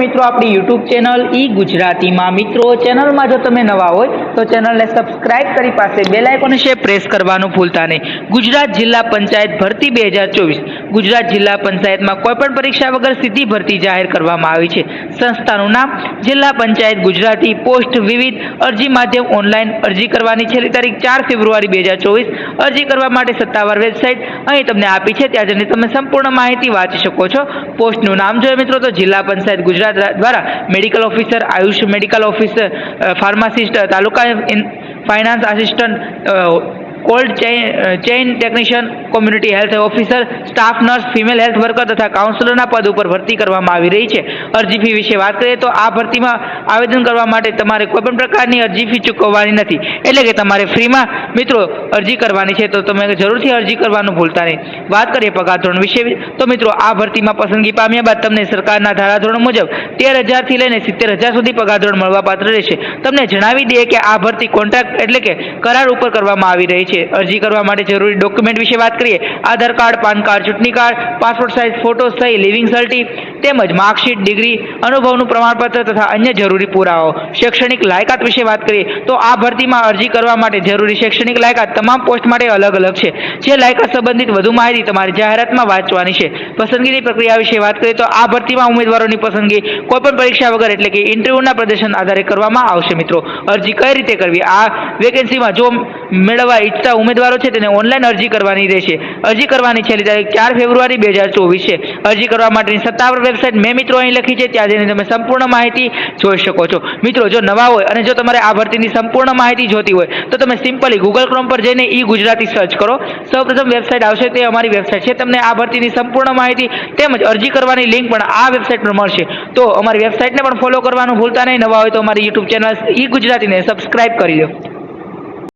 મિત્રો આપણી YouTube channel ઈ ગુજરાતીમાં મિત્રો ચેનલમાં જો તમે નવા હોય તો ચેનલને સબસ્ક્રાઇબ કરી પાસે બેલ આઇકોન છે પ્રેસ કરવાનું ભૂલતા નહીં। ગુજરાત જિલ્લા પંચાયત ભરતી 2024 ગુજરાત જિલ્લા પંચાયતમાં કોઈપણ પરીક્ષા વગર સીધી ભરતી જાહેર કરવામાં આવી છે। સંસ્થાનું નામ જિલ્લા પંચાયત ગુજરાતી। પોસ્ટ વિવિધ। અરજી માધ્યમ ઓનલાઈન। અરજી કરવાની છેલ્લી તારીખ 4 ફેબ્રુઆરી 2024। અરજી કરવા માટે સત્તાવાર વેબસાઇટ અહીં તમને આપી છે, ત્યાં જઈને તમે સંપૂર્ણ માહિતી વાંચી શકો છો। પોસ્ટનું નામ જોઈએ મિત્રો તો જિલ્લા પંચાયત ગુજરાત द्वारा medical officer, Ayush medical officer, pharmacist, taluka finance assistant, cold chain technician, community health officer, staff nurse, female health worker तथा काउंसलरना पद पर भर्ती करवामां आवी रही है। अरजी फी विषे बात करिए तो आ भर्ती में आवेदन करवा माटे तमारे कोईपण प्रकारनी अरजी फी चूकववानी नथी, एटले के तमारे फ्री में मित्रों अरजी करवानी है, तो तमे जरूरथी अरजी करवानुं भूलता नहीं। बात करिए पगार धोरण विषे तो मित्रों आ भर्ती में पसंदगी पाम्या बाद तमने सरकारना धाराधोरण मुजब 13,000 थी लईने 70,000 सुधी पगार धोरण मळवापात्र रहेशे। तमने जणावी दઈએ કે આ ભરતી કોન્ટ્રાક્ટ એટલે કે કરાર ઉપર કરવામાં આવી રહી છે। અરજી કરવા માટે જરૂરી ડોક્યુમેન્ટ વિશે વાત કરીએ, આધાર કાર્ડ, પાન કાર્ડ, ચૂંટણી કાર્ડ, પાસપોર્ટ સાઇઝ ફોટો, સહી, લિવિંગ સર્ટી તેમજ માર્કશીટ, ડિગ્રી, અનુભવનું પ્રમાણપત્ર તથા અન્ય જરૂરી પુરાવાઓ। શૈક્ષણિક લાયકાત વિશે વાત કરીએ તો આ ભરતીમાં અરજી કરવા માટે જરૂરી શૈક્ષણિક લાયકાત તમામ પોસ્ટ માટે અલગ અલગ છે, જે લાયકાત સંબંધિત વધુ માહિતી તમારી જાહેરાતમાં વાંચવાની છે। પસંદગીની પ્રક્રિયા વિશે વાત કરીએ તો આ ભરતીમાં ઉમેદવારોની પસંદગી કોઈપણ પરીક્ષા વગર એટલે કે ઇન્ટરવ્યુના પ્રદર્શન આધારે કરવામાં આવશે। મિત્રો અરજી કઈ રીતે કરવી, આ વેકેન્સીમાં જો મેળવવા ઈચ્છતા ઉમેદવારો છે તેને ઓનલાઈન અરજી કરવાની રહેશે। અરજી કરવાની છેલ્લી તારીખ 4 ફેબ્રુઆરી 2024 છે। અરજી કરવા માટેની સત્તાવાર વેબસાઇટ મેં મિત્રો અહીં લખી છે, ત્યાં જઈને તમે સંપૂર્ણ માહિતી જોઈ શકો છો। મિત્રો જો નવા હોય અને જો તમારે આ ભરતીની સંપૂર્ણ માહિતી જોતી હોય તો તમે સિમ્પલી ગૂગલ ક્રોમ પર જઈને ઈ ગુજરાતી સર્ચ કરો। સૌપ્રથમ વેબસાઇટ આવશે તે અમારી વેબસાઇટ છે। તમને આ ભરતીની સંપૂર્ણ માહિતી તેમજ અરજી કરવાની લિંક પણ આ વેબસાઇટ પર મળશે, તો અમારી વેબસાઇટને પણ ફોલો કરવાનું ભૂલતા નહીં। નવા હોય તો અમારી યુટ્યુબ ચેનલ ઈ ગુજરાતીને સબસ્ક્રાઇબ કરી દો।